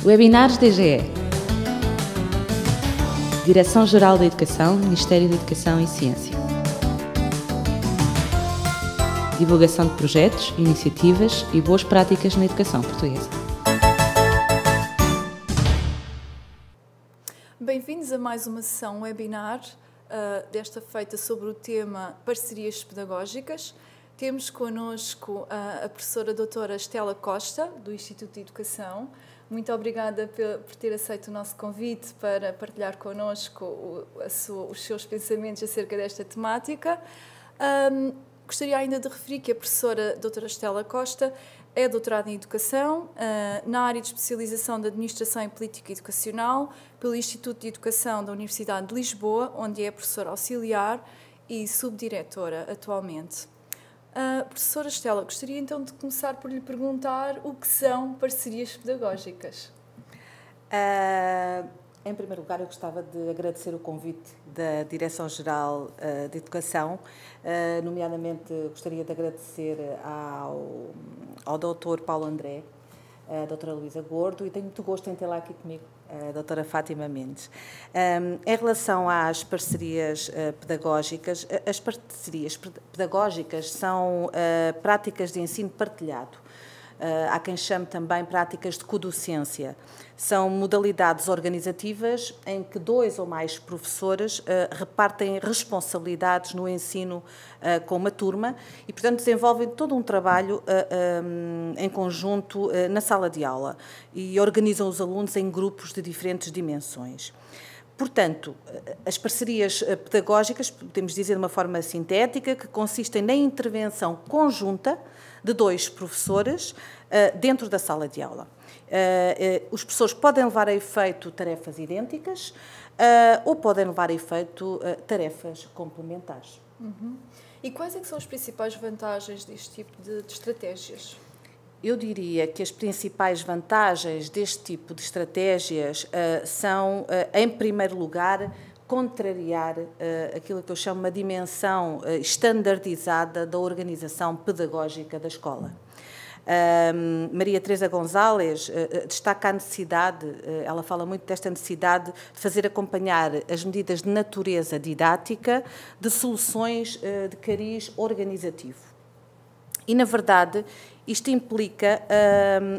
Webinars DGE. Direção-Geral da Educação, Ministério da Educação e Ciência. Divulgação de projetos, iniciativas e boas práticas na educação portuguesa. Bem-vindos a mais uma sessão webinar, desta feita sobre o tema Parcerias Pedagógicas. Temos connosco a professora doutora Estela Costa, do Instituto de Educação. Muito obrigada por ter aceito o nosso convite para partilhar connosco os seus pensamentos acerca desta temática. Gostaria ainda de referir que a professora doutora Estela Costa é doutorada em Educação, na área de especialização de Administração e Política Educacional, pelo Instituto de Educação da Universidade de Lisboa, onde é professora auxiliar e subdiretora atualmente. Professora Estela, gostaria então de começar por lhe perguntar o que são parcerias pedagógicas. Em primeiro lugar, eu gostava de agradecer o convite da Direção-Geral de Educação, nomeadamente gostaria de agradecer ao Dr. Paulo André, a doutora Luísa Gordo, e tenho muito gosto em tê-la aqui comigo, a doutora Fátima Mendes. Em relação às parcerias pedagógicas, as parcerias pedagógicas são práticas de ensino partilhado. Há quem chame também práticas de codocência. São modalidades organizativas em que 2 ou mais professores repartem responsabilidades no ensino com uma turma e, portanto, desenvolvem todo um trabalho em conjunto na sala de aula e organizam os alunos em grupos de diferentes dimensões. Portanto, as parcerias pedagógicas, podemos dizer de uma forma sintética, que consistem na intervenção conjunta de 2 professores dentro da sala de aula. Os professores podem levar a efeito tarefas idênticas ou podem levar a efeito tarefas complementares. Uhum. E quais é que são as principais vantagens deste tipo de estratégias? Eu diria que as principais vantagens deste tipo de estratégias são, em primeiro lugar, contrariar aquilo que eu chamo uma dimensão estandardizada da organização pedagógica da escola. Maria Teresa Gonzalez destaca a necessidade, ela fala muito desta necessidade de fazer acompanhar as medidas de natureza didática de soluções de cariz organizativo. E, na verdade, isto implica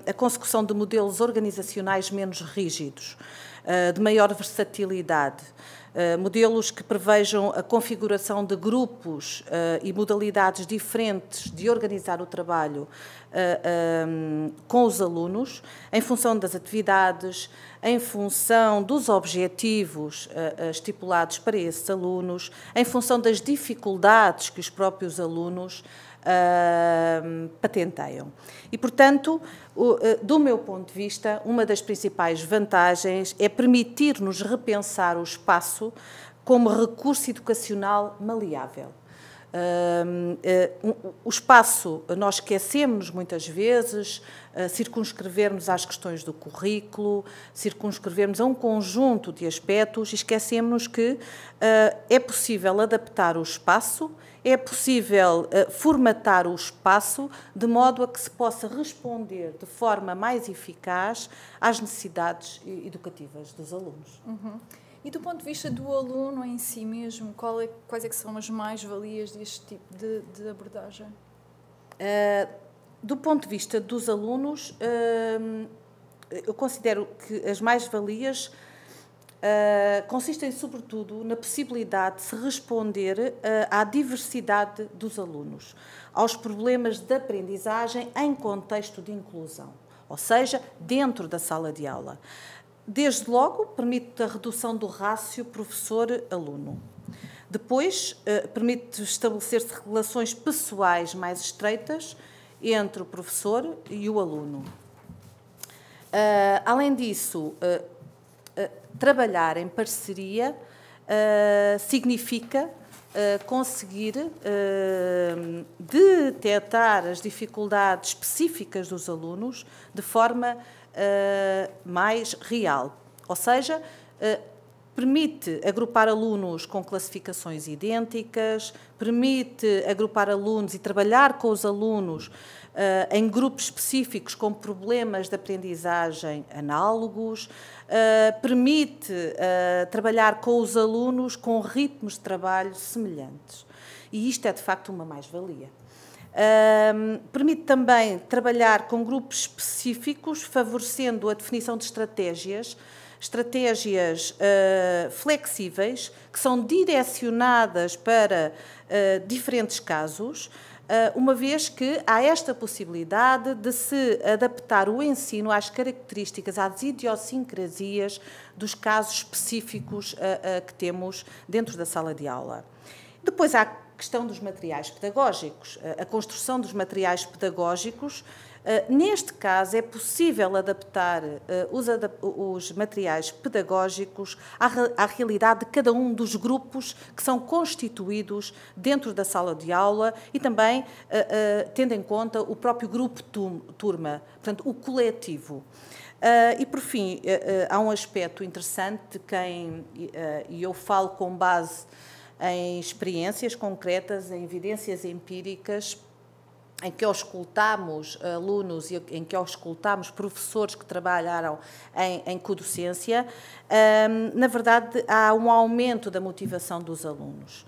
a consecução de modelos organizacionais menos rígidos, de maior versatilidade, modelos que prevejam a configuração de grupos e modalidades diferentes de organizar o trabalho com os alunos, em função das atividades, em função dos objetivos estipulados para esses alunos, em função das dificuldades que os próprios alunos patenteiam. E, portanto, do meu ponto de vista, uma das principais vantagens é permitir-nos repensar o espaço como recurso educacional maleável. O espaço, nós esquecemos muitas vezes, circunscrevermos às questões do currículo, circunscrevermos a um conjunto de aspectos e esquecemos que é possível adaptar o espaço, é possível formatar o espaço de modo a que se possa responder de forma mais eficaz às necessidades educativas dos alunos. Uhum. E do ponto de vista do aluno em si mesmo, quais é que são as mais-valias deste tipo de abordagem? Do ponto de vista dos alunos, eu considero que as mais-valias consistem, sobretudo, na possibilidade de se responder à diversidade dos alunos, aos problemas de aprendizagem em contexto de inclusão, ou seja, dentro da sala de aula. Desde logo, permite a redução do rácio professor-aluno. Depois, permite estabelecer-se relações pessoais mais estreitas entre o professor e o aluno. Além disso, trabalhar em parceria significa conseguir detectar as dificuldades específicas dos alunos de forma mais real. Ou seja, permite agrupar alunos com classificações idênticas, permite agrupar alunos e trabalhar com os alunos em grupos específicos com problemas de aprendizagem análogos, permite trabalhar com os alunos com ritmos de trabalho semelhantes. E isto é, de facto, uma mais-valia. Permite também trabalhar com grupos específicos, favorecendo a definição de estratégias flexíveis, que são direcionadas para diferentes casos, uma vez que há esta possibilidade de se adaptar o ensino às características, às idiosincrasias dos casos específicos que temos dentro da sala de aula. Depois há a questão dos materiais pedagógicos, a construção dos materiais pedagógicos. Neste caso, é possível adaptar os materiais pedagógicos à realidade de cada um dos grupos que são constituídos dentro da sala de aula e também tendo em conta o próprio grupo turma, portanto, o coletivo. E, por fim, há um aspecto interessante e eu falo com base em experiências concretas, em evidências empíricas, em que auscultamos alunos e em que auscultamos professores que trabalharam em codocência, na verdade, há um aumento da motivação dos alunos.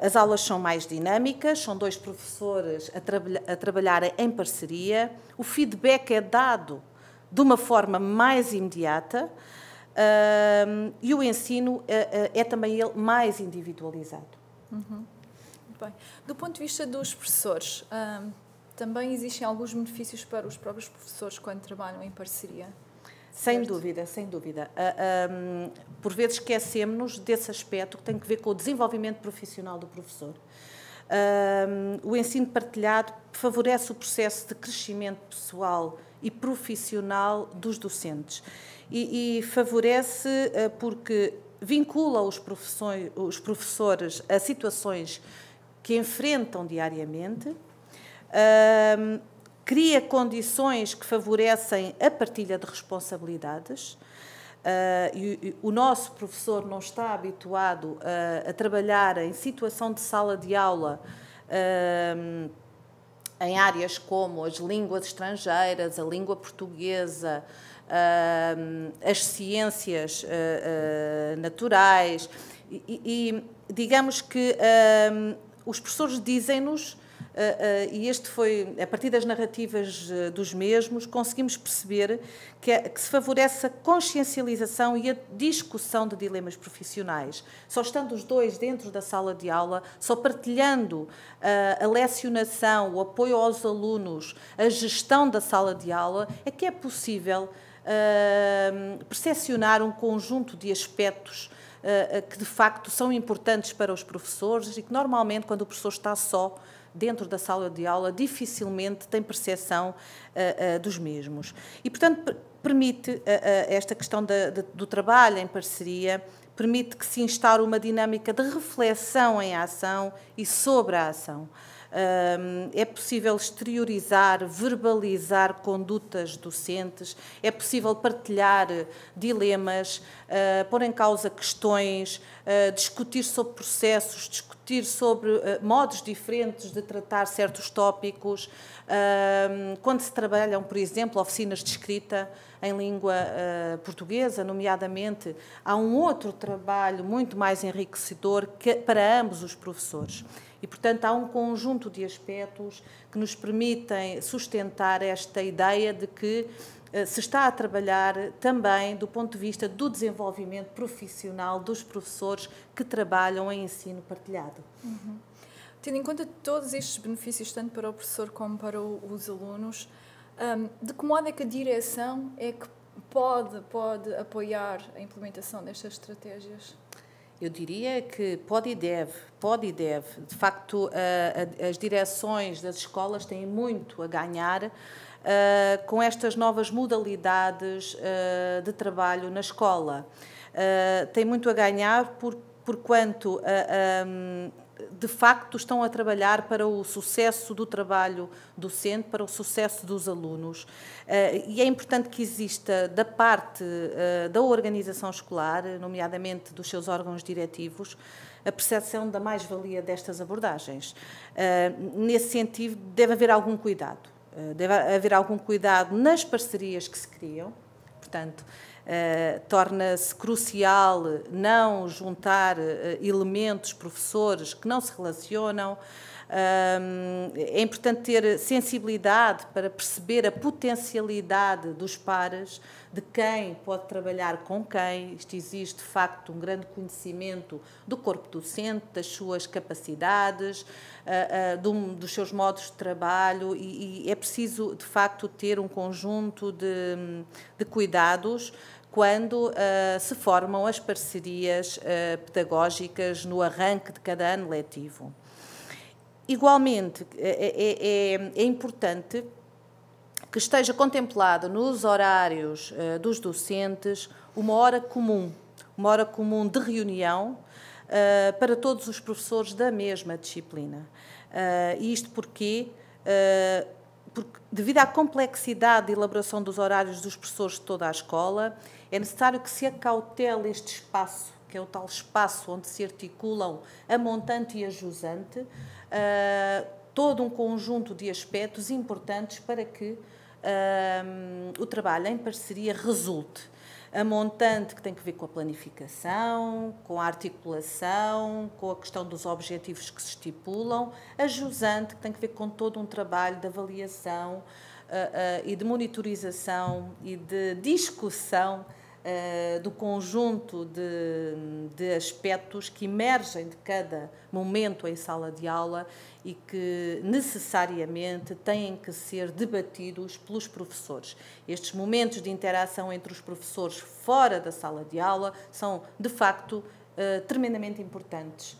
As aulas são mais dinâmicas, são 2 professores a trabalharem em parceria, o feedback é dado de uma forma mais imediata e o ensino é também ele mais individualizado. Uhum. Bem, do ponto de vista dos professores, também existem alguns benefícios para os próprios professores quando trabalham em parceria? Sem dúvida, sem dúvida. Por vezes esquecemos-nos desse aspecto que tem que ver com o desenvolvimento profissional do professor. O ensino partilhado favorece o processo de crescimento pessoal e profissional dos docentes e favorece porque vincula os professores a situações que enfrentam diariamente, cria condições que favorecem a partilha de responsabilidades. O nosso professor não está habituado a trabalhar em situação de sala de aula em áreas como as línguas estrangeiras, a língua portuguesa, as ciências naturais e digamos que os professores dizem-nos, e este foi, a partir das narrativas dos mesmos, conseguimos perceber que se favorece a consciencialização e a discussão de dilemas profissionais. Só estando os 2 dentro da sala de aula, só partilhando a lecionação, o apoio aos alunos, a gestão da sala de aula, é que é possível percepcionar um conjunto de aspectos que de facto são importantes para os professores e que normalmente quando o professor está só dentro da sala de aula dificilmente tem percepção dos mesmos. E portanto permite esta questão do trabalho em parceria, permite que se instaure uma dinâmica de reflexão em ação e sobre a ação. É possível exteriorizar, verbalizar condutas docentes, é possível partilhar dilemas, pôr em causa questões, discutir sobre processos, discutir sobre modos diferentes de tratar certos tópicos. Quando se trabalham, por exemplo, oficinas de escrita em língua portuguesa, nomeadamente, há um outro trabalho muito mais enriquecedor para ambos os professores. E, portanto, há um conjunto de aspectos que nos permitem sustentar esta ideia de que se está a trabalhar também do ponto de vista do desenvolvimento profissional dos professores que trabalham em ensino partilhado. Uhum. Tendo em conta todos estes benefícios, tanto para o professor como para os alunos, de que modo é que a direção é que pode apoiar a implementação destas estratégias? Eu diria que pode e deve. De facto, as direções das escolas têm muito a ganhar com estas novas modalidades de trabalho na escola. Tem muito a ganhar porquanto de facto estão a trabalhar para o sucesso do trabalho docente, para o sucesso dos alunos. E é importante que exista da parte da organização escolar, nomeadamente dos seus órgãos diretivos, a percepção da mais-valia destas abordagens. Nesse sentido, deve haver algum cuidado. Deve haver algum cuidado nas parcerias que se criam, portanto, torna-se crucial não juntar elementos, professores que não se relacionam. É importante ter sensibilidade para perceber a potencialidade dos pares, de quem pode trabalhar com quem. Isto exige, de facto, um grande conhecimento do corpo docente, das suas capacidades, dos seus modos de trabalho, e é preciso, de facto, ter um conjunto de cuidados quando se formam as parcerias pedagógicas no arranque de cada ano letivo. Igualmente, é importante que esteja contemplada nos horários dos docentes uma hora comum de reunião para todos os professores da mesma disciplina. Isto porque, devido à complexidade de elaboração dos horários dos professores de toda a escola, é necessário que se acautele este espaço, que é o tal espaço onde se articulam a montante e a jusante, todo um conjunto de aspectos importantes para que o trabalho em parceria resulte. A montante, que tem que ver com a planificação, com a articulação, com a questão dos objetivos que se estipulam. A jusante, que tem que ver com todo um trabalho de avaliação e de monitorização e de discussão do conjunto de aspectos que emergem de cada momento em sala de aula e que necessariamente têm que ser debatidos pelos professores. Estes momentos de interação entre os professores fora da sala de aula são, de facto, tremendamente importantes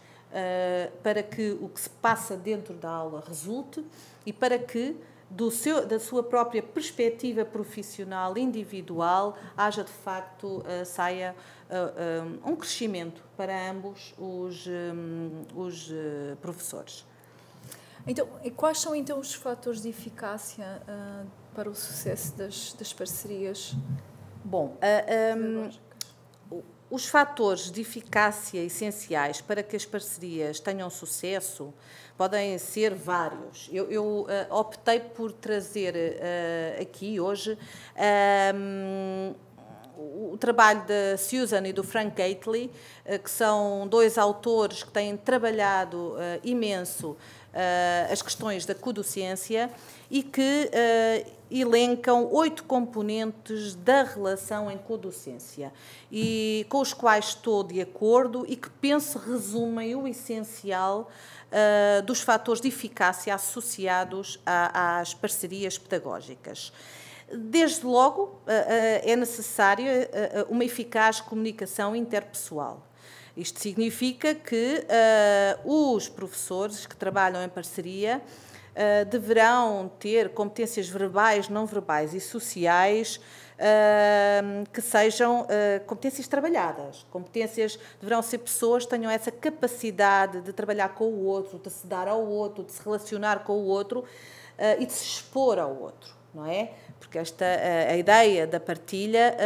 para que o que se passa dentro da aula resulte e para que da sua própria perspectiva profissional individual haja de facto saia um crescimento para ambos os professores. Então, e quais são então os fatores de eficácia para o sucesso das parcerias? Bom, os fatores de eficácia essenciais para que as parcerias tenham sucesso podem ser vários. Eu optei por trazer aqui hoje o trabalho da Susan e do Frank Gately, que são dois autores que têm trabalhado imenso as questões da codocência e que elencam 8 componentes da relação em codocência e com os quais estou de acordo e que penso resumem o essencial dos fatores de eficácia associados às parcerias pedagógicas. Desde logo, é necessária uma eficaz comunicação interpessoal. Isto significa que os professores que trabalham em parceria deverão ter competências verbais, não verbais e sociais que sejam competências trabalhadas. Competências deverão ser pessoas que tenham essa capacidade de trabalhar com o outro, de se dar ao outro, de se relacionar com o outro e de se expor ao outro, não é? Porque a ideia da partilha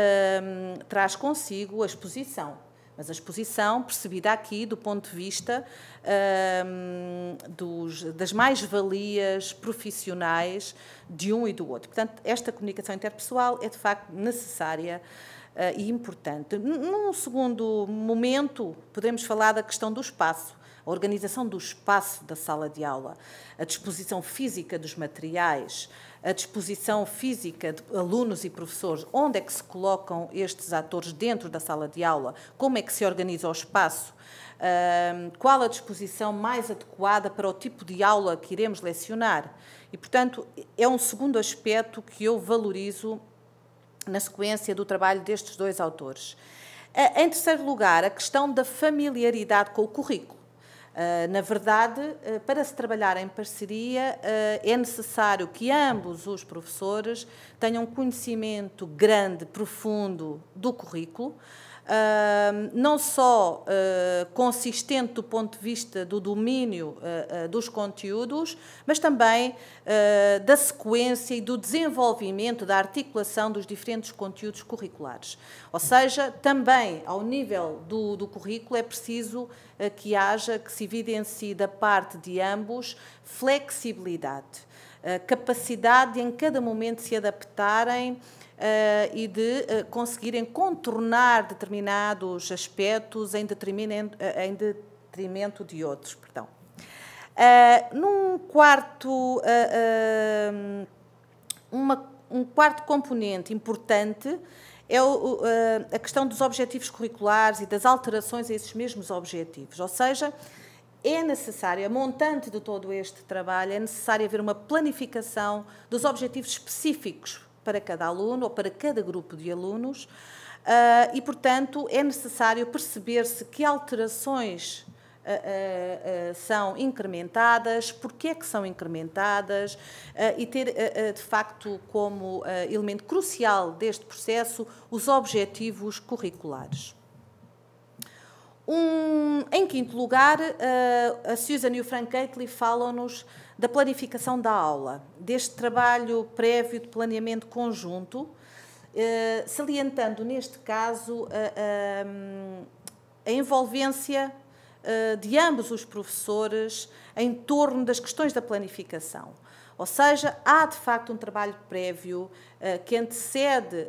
traz consigo a exposição. Mas a exposição percebida aqui do ponto de vista das mais-valias profissionais de um e do outro. Portanto, esta comunicação interpessoal é de facto necessária e importante. Num segundo momento, podemos falar da questão do espaço, a organização do espaço da sala de aula, a disposição física dos materiais, a disposição física de alunos e professores, onde é que se colocam estes atores dentro da sala de aula, como é que se organiza o espaço, qual a disposição mais adequada para o tipo de aula que iremos lecionar. E, portanto, é um segundo aspecto que eu valorizo na sequência do trabalho destes dois autores. Em terceiro lugar, a questão da familiaridade com o currículo. Na verdade, para se trabalhar em parceria, é necessário que ambos os professores tenham um conhecimento grande, profundo do currículo, não só consistente do ponto de vista do domínio dos conteúdos, mas também da sequência e do desenvolvimento, da articulação dos diferentes conteúdos curriculares. Ou seja, também ao nível do currículo é preciso que se evidencie da parte de ambos flexibilidade, capacidade de em cada momento se adaptarem e de conseguirem contornar determinados aspectos em detrimento de outros. Perdão. Um quarto componente importante é a questão dos objetivos curriculares e das alterações a esses mesmos objetivos. Ou seja, é necessário, a montante de todo este trabalho, é necessário haver uma planificação dos objetivos específicos para cada aluno ou para cada grupo de alunos e, portanto, é necessário perceber-se que alterações são incrementadas, porque é que são incrementadas e ter, de facto, como elemento crucial deste processo os objetivos curriculares. Em quinto lugar, a Susan e o Frank Gately falam-nos da planificação da aula, deste trabalho prévio de planeamento conjunto, salientando, neste caso, a envolvência de ambos os professores em torno das questões da planificação. Ou seja, há de facto um trabalho prévio que antecede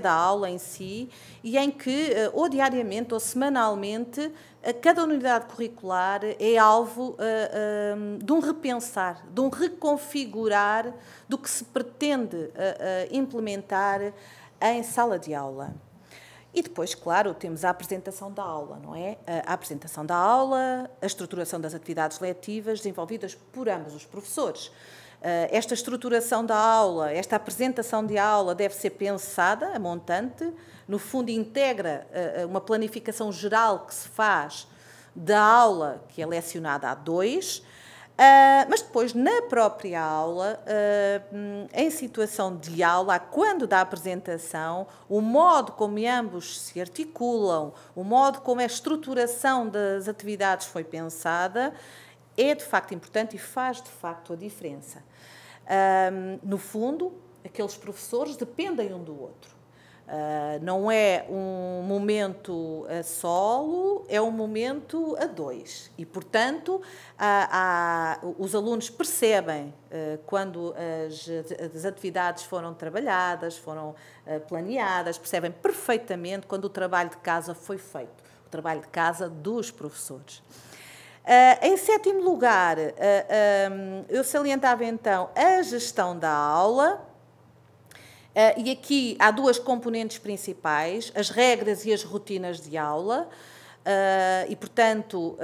a aula em si e em que, ou diariamente ou semanalmente, cada unidade curricular é alvo de um repensar, de um reconfigurar do que se pretende implementar em sala de aula. E depois, claro, temos a apresentação da aula, não é? A apresentação da aula, a estruturação das atividades letivas desenvolvidas por ambos os professores. Esta estruturação da aula, esta apresentação de aula deve ser pensada, a montante, no fundo integra uma planificação geral que se faz da aula que é lecionada a dois, mas depois, na própria aula, em situação de aula, quando da apresentação, o modo como ambos se articulam, o modo como a estruturação das atividades foi pensada, é de facto importante e faz de facto a diferença. No fundo, aqueles professores dependem um do outro. Não é um momento a solo, é um momento a dois. E, portanto, os alunos percebem quando as atividades foram trabalhadas, foram planeadas, percebem perfeitamente quando o trabalho de casa foi feito, o trabalho de casa dos professores. Em sétimo lugar, eu salientava então a gestão da aula. E aqui há duas componentes principais, as regras e as rotinas de aula, e, portanto,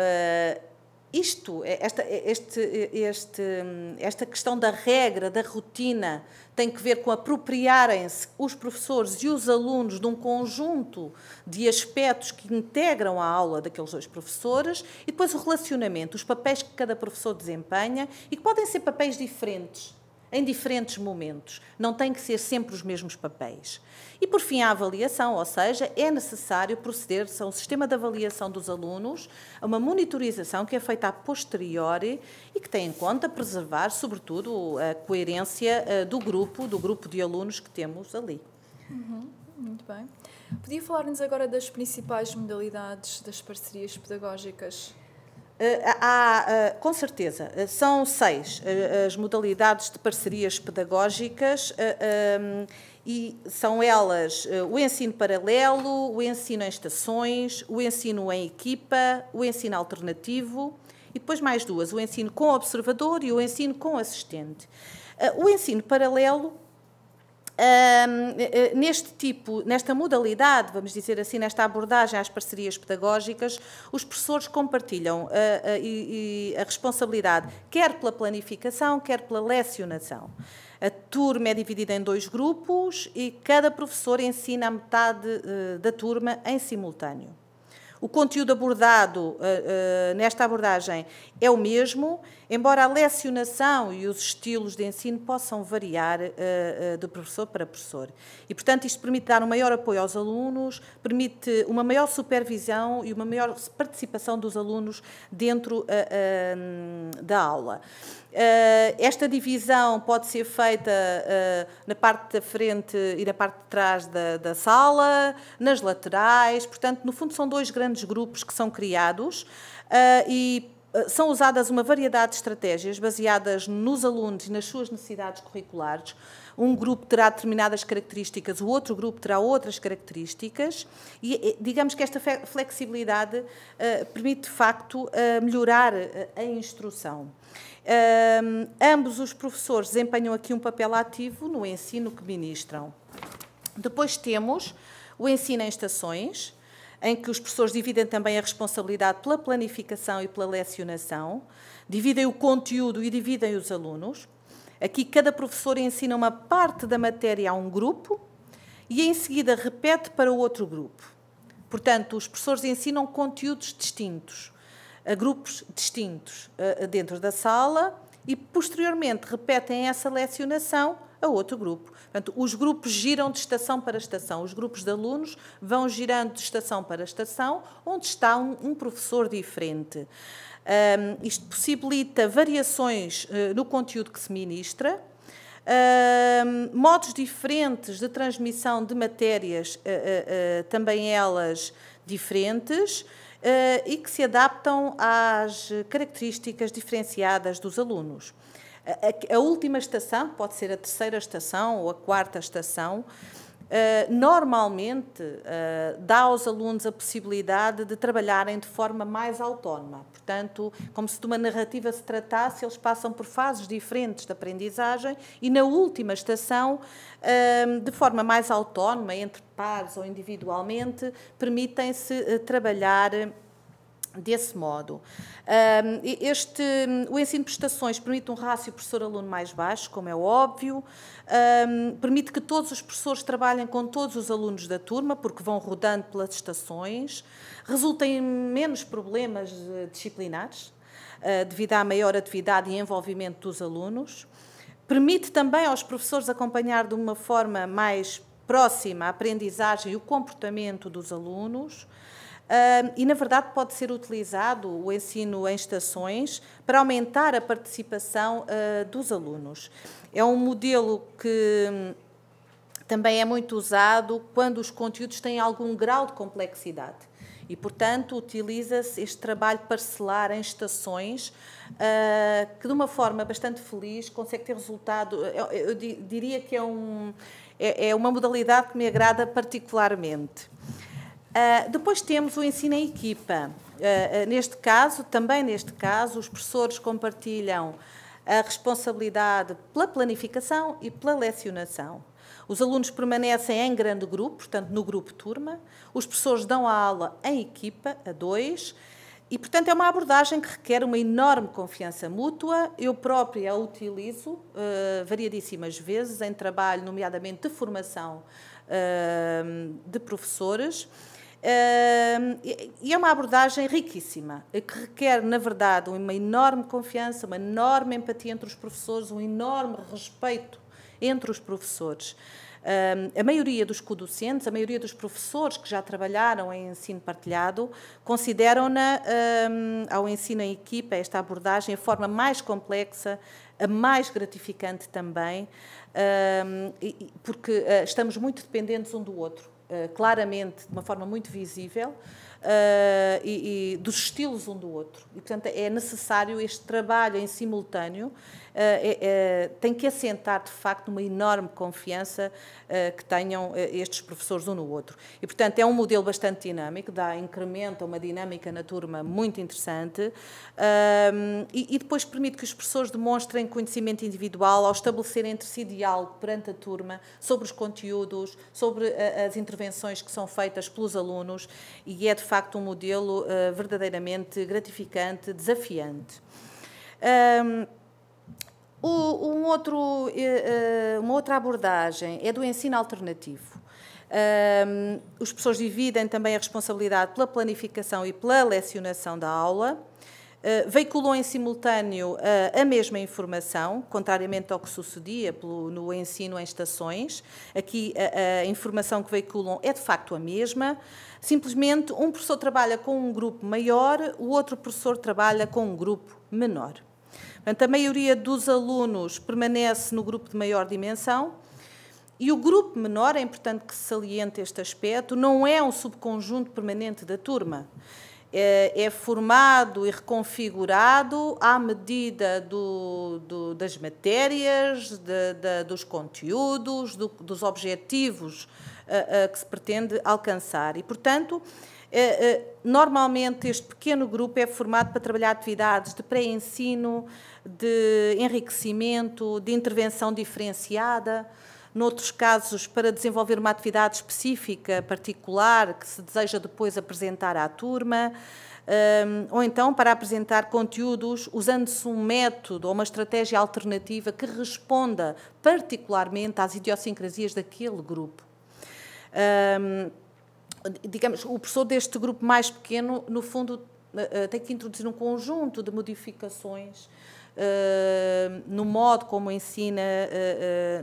esta questão da regra, da rotina, tem que ver com apropriarem-se os professores e os alunos de um conjunto de aspectos que integram a aula daqueles dois professores, e depois o relacionamento, os papéis que cada professor desempenha, e que podem ser papéis diferentes, em diferentes momentos. Não têm que ser sempre os mesmos papéis. E, por fim, a avaliação, ou seja, é necessário proceder-se a um sistema de avaliação dos alunos, a uma monitorização que é feita a posteriori e que tem em conta preservar, sobretudo, a coerência do grupo de alunos que temos ali. Muito bem. Podia falar-nos agora das principais modalidades das parcerias pedagógicas? Com certeza, são 6 as modalidades de parcerias pedagógicas e são elas o ensino paralelo, o ensino em estações, o ensino em equipa, o ensino alternativo e depois mais duas, o ensino com observador e o ensino com assistente. O ensino paralelo, nesta modalidade, vamos dizer assim, nesta abordagem às parcerias pedagógicas, os professores compartilham a responsabilidade quer pela planificação, quer pela lecionação. A turma é dividida em 2 grupos e cada professor ensina a metade da turma em simultâneo. O conteúdo abordado nesta abordagem é o mesmo, embora a lecionação e os estilos de ensino possam variar de professor para professor. E, portanto, isto permite dar um maior apoio aos alunos, permite uma maior supervisão e uma maior participação dos alunos dentro da aula. Esta divisão pode ser feita na parte da frente e na parte de trás da sala, nas laterais, portanto, no fundo, são 2 grandes grupos que são criados e são usadas uma variedade de estratégias baseadas nos alunos e nas suas necessidades curriculares. Um grupo terá determinadas características, o outro grupo terá outras características e digamos que esta flexibilidade permite, de facto, melhorar a instrução. Ambos os professores desempenham aqui um papel ativo no ensino que ministram. Depois temos o ensino em estações, em que os professores dividem também a responsabilidade pela planificação e pela lecionação, dividem o conteúdo e dividem os alunos. Aqui cada professor ensina uma parte da matéria a um grupo e em seguida repete para o outro grupo. Portanto, os professores ensinam conteúdos distintos, a grupos distintos dentro da sala e posteriormente repetem essa lecionação a outro grupo. Portanto, os grupos giram de estação para estação. Os grupos de alunos vão girando de estação para estação, onde está um professor diferente. Isto possibilita variações no conteúdo que se ministra, modos diferentes de transmissão de matérias, também elas diferentes, e que se adaptam às características diferenciadas dos alunos. A última estação, pode ser a 3ª estação ou a 4ª estação, normalmente dá aos alunos a possibilidade de trabalharem de forma mais autónoma. Portanto, como se de uma narrativa se tratasse, eles passam por fases diferentes de aprendizagem e na última estação, de forma mais autónoma, entre pares ou individualmente, permitem-se trabalhar desse modo. O ensino por estações permite um rácio professor-aluno mais baixo, como é óbvio, permite que todos os professores trabalhem com todos os alunos da turma, porque vão rodando pelas estações, resulta em menos problemas disciplinares, devido à maior atividade e envolvimento dos alunos, permite também aos professores acompanhar de uma forma mais próxima a aprendizagem e o comportamento dos alunos, e, na verdade, pode ser utilizado o ensino em estações para aumentar a participação dos alunos. É um modelo que também é muito usado quando os conteúdos têm algum grau de complexidade e, portanto, utiliza-se este trabalho parcelar em estações que, de uma forma bastante feliz, consegue ter resultado. Eu diria que é uma modalidade que me agrada particularmente. Depois temos o ensino em equipa. Também neste caso, os professores compartilham a responsabilidade pela planificação e pela lecionação. Os alunos permanecem em grande grupo, portanto, no grupo turma. Os professores dão a aula em equipa, a 2, e, portanto, é uma abordagem que requer uma enorme confiança mútua. Eu própria a utilizo variadíssimas vezes em trabalho, nomeadamente de formação de professores. E é uma abordagem riquíssima, que requer, na verdade, uma enorme confiança, uma enorme empatia entre os professores, um enorme respeito entre os professores. A maioria dos codocentes, a maioria dos professores que já trabalharam em ensino partilhado, consideram-na, ao ensino em equipa, esta abordagem, a forma mais complexa, a mais gratificante também, porque estamos muito dependentes um do outro. Claramente, de uma forma muito visível, e dos estilos um do outro. E, portanto, é necessário este trabalho em simultâneo, tem que assentar, de facto, uma enorme confiança que tenham estes professores um no outro. E, portanto, é um modelo bastante dinâmico, incrementa uma dinâmica na turma muito interessante, e depois permite que os professores demonstrem conhecimento individual ao estabelecerem entre si diálogo perante a turma sobre os conteúdos, sobre as intervenções que são feitas pelos alunos, e é, de facto, um modelo verdadeiramente gratificante, desafiante. Uma outra abordagem é do ensino alternativo. Os professores dividem também a responsabilidade pela planificação e pela lecionação da aula. veiculam em simultâneo a mesma informação, contrariamente ao que sucedia no ensino em estações. Aqui a informação que veiculam é de facto a mesma, simplesmente um professor trabalha com um grupo maior, o outro professor trabalha com um grupo menor. Portanto, a maioria dos alunos permanece no grupo de maior dimensão e o grupo menor, é importante que se saliente este aspecto, não é um subconjunto permanente da turma. É formado e reconfigurado à medida das matérias, dos conteúdos, dos objetivos que se pretende alcançar. E, portanto, normalmente este pequeno grupo é formado para trabalhar atividades de pré-ensino, de enriquecimento, de intervenção diferenciada, noutros casos para desenvolver uma atividade específica, particular, que se deseja depois apresentar à turma, ou então para apresentar conteúdos usando-se um método ou uma estratégia alternativa que responda particularmente às idiosincrasias daquele grupo. Digamos, o professor deste grupo mais pequeno, no fundo, tem que introduzir um conjunto de modificações no modo como ensina,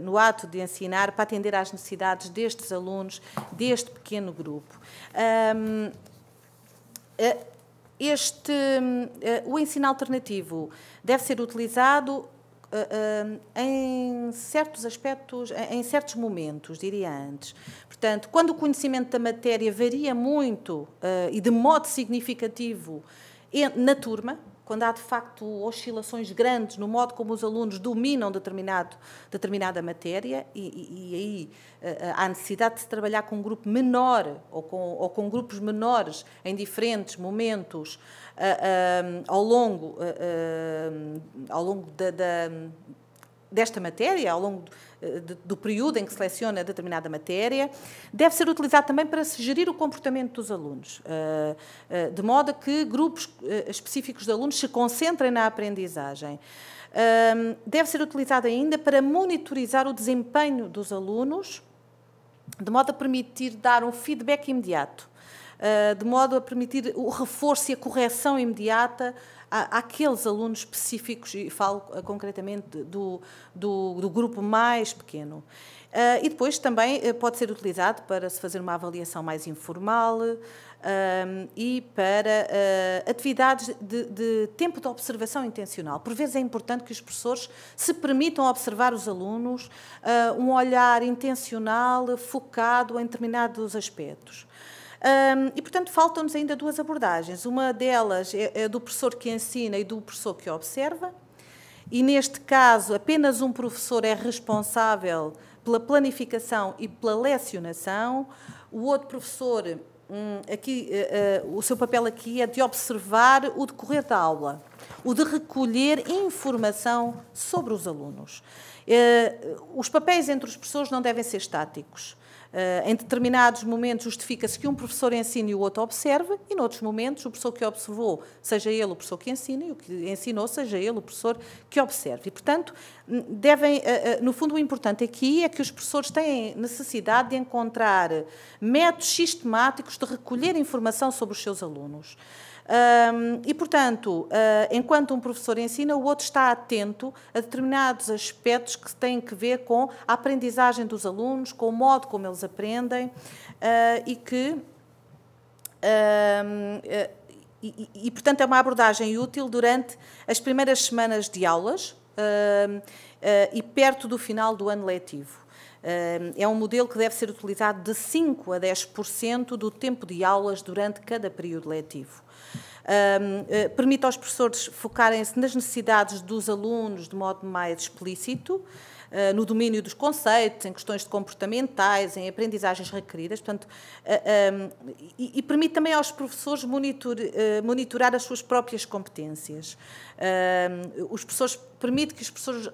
no ato de ensinar, para atender às necessidades destes alunos, deste pequeno grupo. O ensino alternativo deve ser utilizado em certos aspectos, em certos momentos, diria antes. Portanto, quando o conhecimento da matéria varia muito e de modo significativo na turma, quando há, de facto, oscilações grandes no modo como os alunos dominam determinada matéria, e aí há necessidade de se trabalhar com um grupo menor ou com grupos menores em diferentes momentos ao longo desta matéria, ao longo do período em que seleciona determinada matéria, deve ser utilizado também para se gerir o comportamento dos alunos, de modo a que grupos específicos de alunos se concentrem na aprendizagem. Deve ser utilizado ainda para monitorizar o desempenho dos alunos, de modo a permitir dar um feedback imediato, de modo a permitir o reforço e a correção imediata àqueles alunos específicos, e falo concretamente do grupo mais pequeno. E depois também pode ser utilizado para se fazer uma avaliação mais informal e para atividades de tempo de observação intencional. Por vezes é importante que os professores se permitam observar os alunos, um olhar intencional, focado em determinados aspectos. E, portanto, faltam-nos ainda duas abordagens. Uma delas é do professor que ensina e do professor que observa. E, neste caso, apenas um professor é responsável pela planificação e pela lecionação. O outro professor, o seu papel aqui é de observar o decorrer da aula, o de recolher informação sobre os alunos. Os papéis entre os professores não devem ser estáticos. Em determinados momentos justifica-se que um professor ensine e o outro observe, e noutros momentos o professor que observou seja ele o professor que ensina e o que ensinou seja ele o professor que observe. E, portanto, no fundo, o importante aqui é que os professores têm necessidade de encontrar métodos sistemáticos de recolher informação sobre os seus alunos. E, portanto, enquanto um professor ensina, o outro está atento a determinados aspectos que têm que ver com a aprendizagem dos alunos, com o modo como eles aprendem portanto, é uma abordagem útil durante as primeiras semanas de aulas e perto do final do ano letivo. É um modelo que deve ser utilizado de 5% a 10% do tempo de aulas durante cada período letivo. Permite aos professores focarem-se nas necessidades dos alunos de modo mais explícito, no domínio dos conceitos, em questões comportamentais, em aprendizagens requeridas, portanto, e permite também aos professores monitorar as suas próprias competências. Os professores, permite que os professores,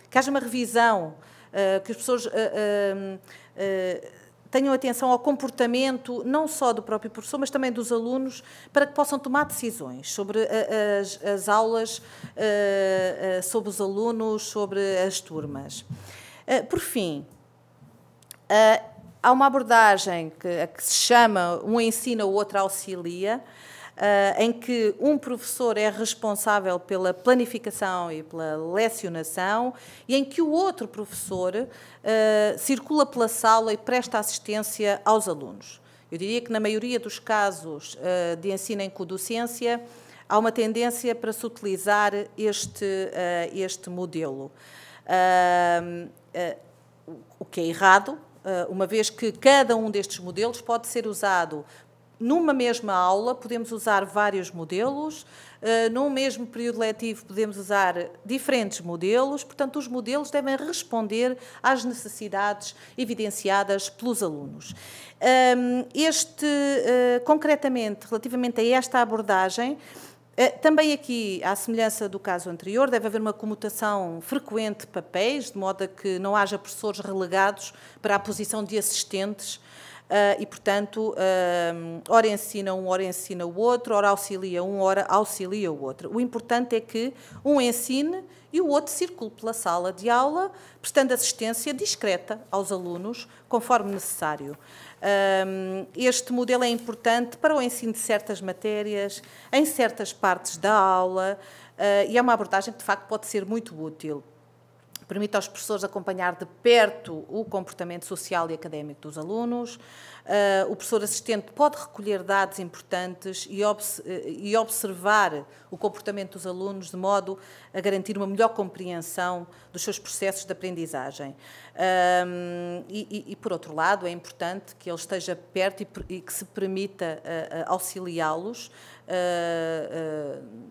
que haja uma revisão, que os professores tenham atenção ao comportamento não só do próprio professor, mas também dos alunos, para que possam tomar decisões sobre as aulas, sobre os alunos, sobre as turmas. Por fim, há uma abordagem que se chama um ensina, o outro auxilia, em que um professor é responsável pela planificação e pela lecionação e em que o outro professor circula pela sala e presta assistência aos alunos. Eu diria que na maioria dos casos de ensino em codocência há uma tendência para se utilizar este modelo. O que é errado, uma vez que cada um destes modelos pode ser usado numa mesma aula, podemos usar vários modelos, num mesmo período letivo podemos usar diferentes modelos, portanto, os modelos devem responder às necessidades evidenciadas pelos alunos. Concretamente, relativamente a esta abordagem, também aqui, à semelhança do caso anterior, deve haver uma comutação frequente de papéis, de modo a que não haja professores relegados para a posição de assistentes e, portanto, ora ensina um, ora ensina o outro, ora auxilia um, ora auxilia o outro. O importante é que um ensine e o outro circule pela sala de aula, prestando assistência discreta aos alunos, conforme necessário. Este modelo é importante para o ensino de certas matérias, em certas partes da aula, e é uma abordagem que, de facto, pode ser muito útil. Permite aos professores acompanhar de perto o comportamento social e académico dos alunos. O professor assistente pode recolher dados importantes e observar o comportamento dos alunos de modo a garantir uma melhor compreensão dos seus processos de aprendizagem. Por outro lado, é importante que ele esteja perto e que se permita auxiliá-los,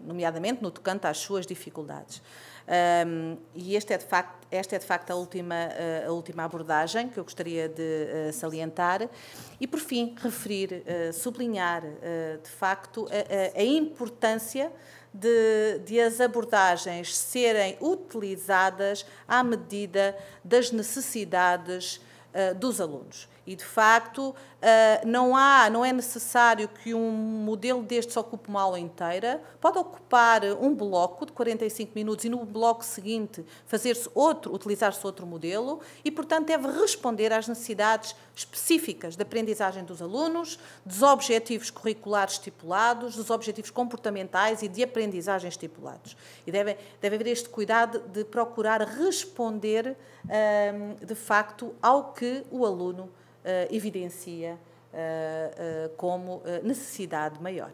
nomeadamente no tocante às suas dificuldades. E esta é de facto a última abordagem que eu gostaria de salientar e, por fim, referir, sublinhar, de facto, a importância de as abordagens serem utilizadas à medida das necessidades dos alunos. E, de facto, não é necessário que um modelo destes ocupe uma aula inteira. Pode ocupar um bloco de 45 minutos e, no bloco seguinte, utilizar-se outro modelo e, portanto, deve responder às necessidades específicas de aprendizagem dos alunos, dos objetivos curriculares estipulados, dos objetivos comportamentais e de aprendizagem estipulados. E deve haver este cuidado de procurar responder, de facto, ao que o aluno evidencia como necessidade maior.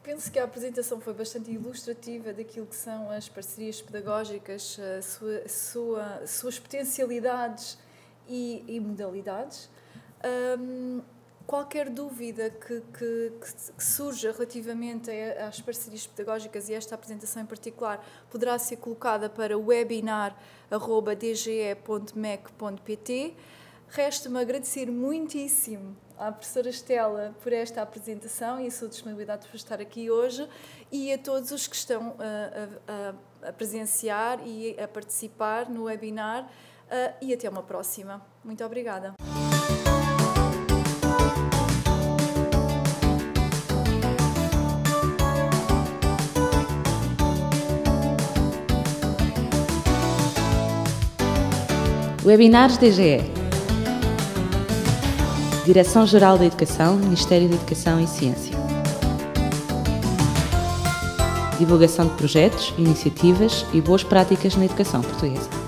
Penso que a apresentação foi bastante ilustrativa daquilo que são as parcerias pedagógicas, suas potencialidades e modalidades. Qualquer dúvida que surja relativamente às parcerias pedagógicas e esta apresentação em particular poderá ser colocada para webinar@dge.mec.pt. Resta-me agradecer muitíssimo à professora Estela por esta apresentação e a sua disponibilidade por estar aqui hoje e a todos os que estão a presenciar e a participar no webinar e até uma próxima. Muito obrigada. Webinars DGE. Direção-Geral da Educação, Ministério da Educação e Ciência. Divulgação de projetos, iniciativas e boas práticas na educação portuguesa.